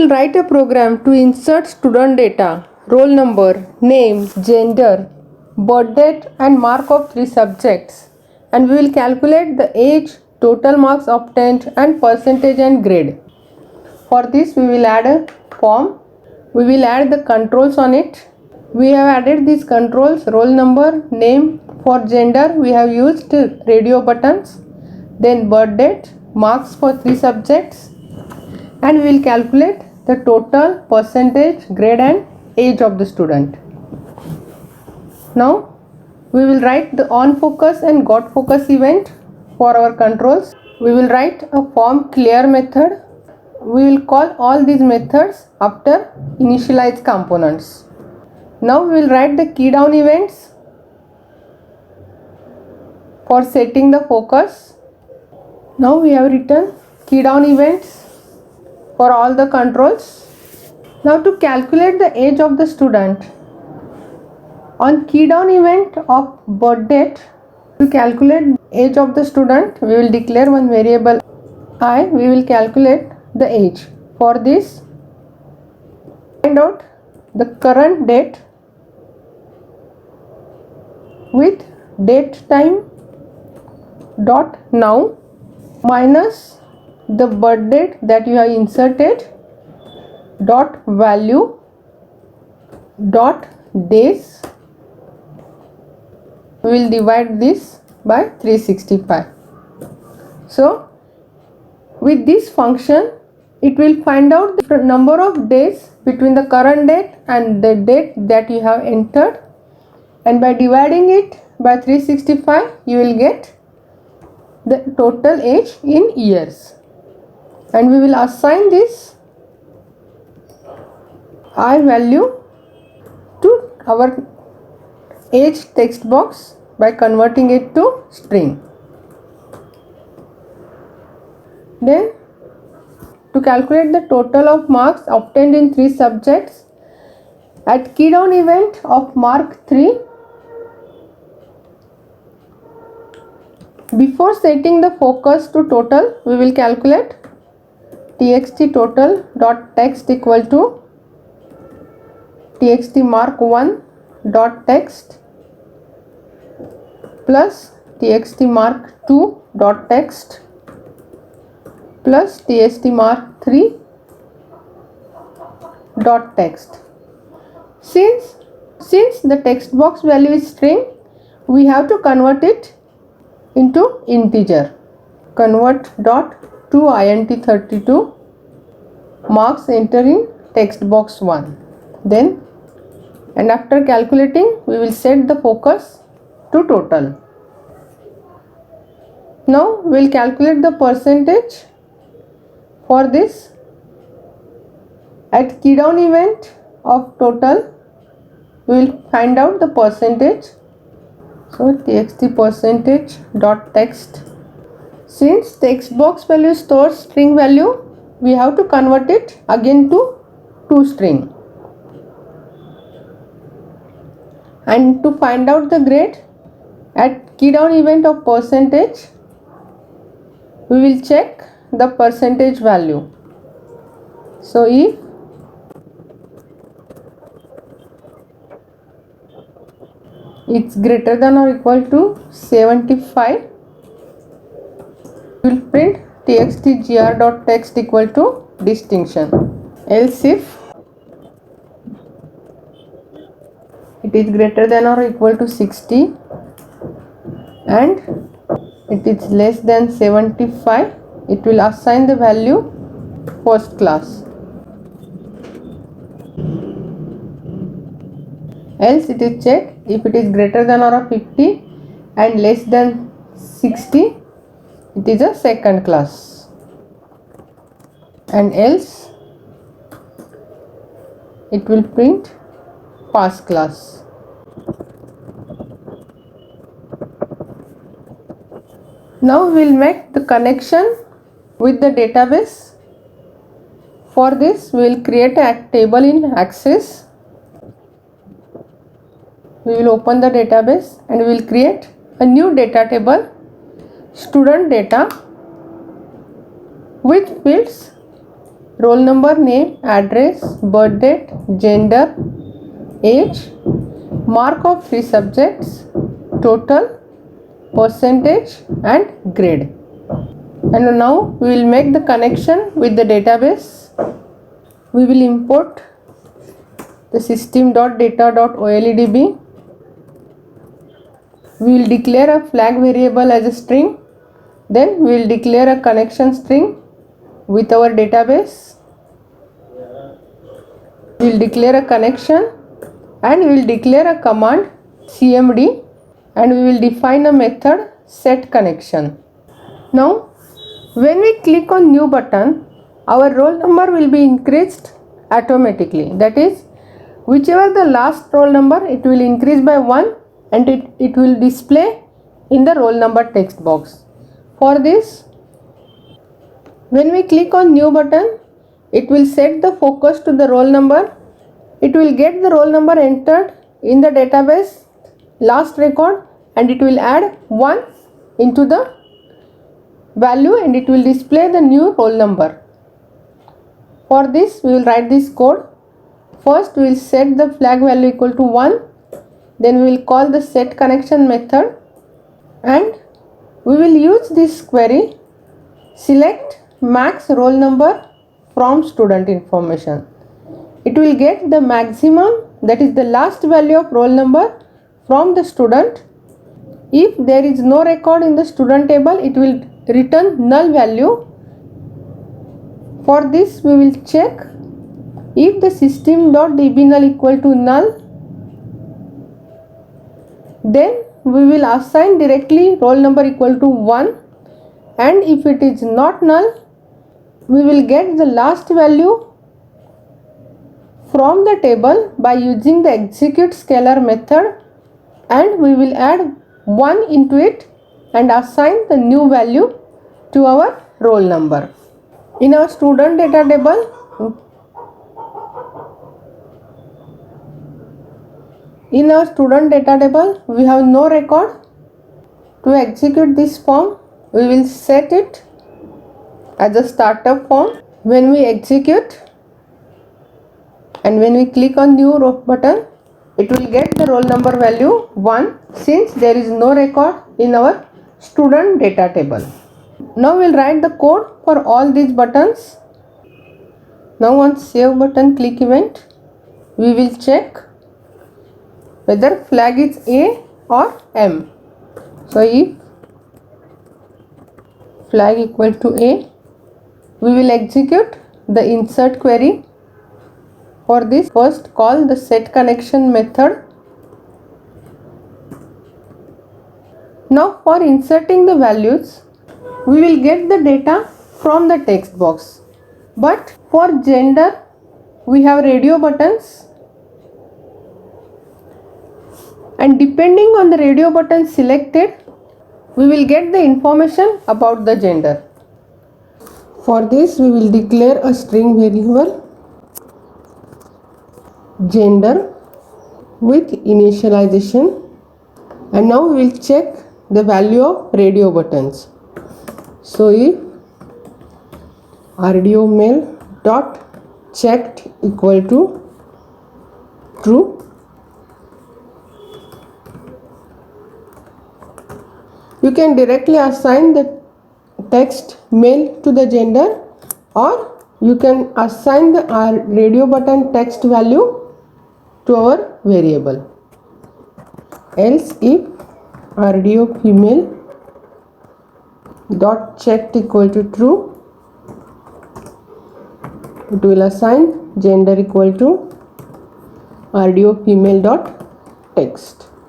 will write a program to insert student data, roll number, name, gender, birth date and mark of 3 subjects, and we will calculate the age, total marks obtained and percentage and grade. For this we will add a form. We will add the controls on it. We have added these controls: roll number, name. For gender we have used radio buttons, then birth date, marks for 3 subjects, and we will calculate the total, percentage, grade and age of the student. Now we will write the on focus and got focus event for our controls. We will write a form clear method. We will call all these methods after initialize components. Now we will write the key down events for setting the focus. Now we have written key down events for all the controls. Now to calculate the age of the student, on key down event of birth date, to calculate age of the student, we will declare one variable I. We will calculate the age. For this, find out the current date with date time dot now minus the birth date that you have inserted dot value dot days. We will divide this by 365. So with this function it will find out the number of days between the current date and the date that you have entered, and by dividing it by 365 you will get the total age in years, and we will assign this I value to our age text box by converting it to string. Then to calculate the total of marks obtained in 3 subjects, at key down event of mark 3, before setting the focus to total, we will calculate txt total dot text equal to txt mark 1 dot text plus txt mark 2 dot text plus txt mark 3 dot text. Since the text box value is string, we have to convert it into integer. Convert dot to int32 marks enter in text box 1. Then, and after calculating, we will set the focus to total. Now we will calculate the percentage. For this, at key down event of total, we will find out the percentage. So txt percentage dot text. Since text box value stores string value, we have to convert it again to string. And to find out the grade, at key down event of percentage, we will check the percentage value. So if it's greater than or equal to 75, we will print txt_gr.text equal to distinction. Else if it is greater than or equal to 60 and it is less than 75, it will assign the value first class. Else it is checked if it is greater than or 50 and less than 60, it is a second class, and else it will print pass class. Now we will make the connection with the database. For this, we will create a table in Access. We will open the database and we will create a new data table, student data, with fields roll number, name, address, birth date, gender, age, mark of 3 subjects, total, percentage and grade. And now we will make the connection with the database. We will import the system.data.oledb. We will declare a flag variable as a string. Then we will declare a connection string with our database. We will declare a connection and we will declare a command cmd, and we will define a method setConnection. Now when we click on new button, our roll number will be increased automatically. That is, whichever the last roll number, it will increase by 1 and it will display in the roll number text box. For this, when we click on new button, it will set the focus to the roll number. It will get the roll number entered in the database last record and it will add 1 into the value and it will display the new roll number. For this, we will write this code. First, we will set the flag value equal to 1. Then we will call the setConnection method and we will use this query, select max roll number from student information. It will get the maximum, that is the last value of roll number from the student. If there is no record in the student table, it will return null value. For this, we will check if the system.dbNull equal to null, then we will assign directly roll number equal to 1, and if it is not null, we will get the last value from the table by using the execute scalar method, and we will add 1 into it and assign the new value to our roll number. In our student data table, we have no record. To execute this form, we will set it as a startup form. When we execute and when we click on new button, it will get the roll number value 1, since there is no record in our student data table. Now we will write the code for all these buttons. Now on save button click event, we will check whether flag is A or M. So if flag equal to A, we will execute the insert query. For this, first call the setConnection method. Now for inserting the values, we will get the data from the text box. But for gender, we have radio buttons, and depending on the radio button selected, we will get the information about the gender. For this, we will declare a string variable gender with initialization, and now we will check the value of radio buttons. So if RDO male dot checked equal to true, you can directly assign the text male to the gender, or you can assign the radio button text value to our variable. Else if RDO female dot checked equal to true, it will assign gender equal to RDO female dot text.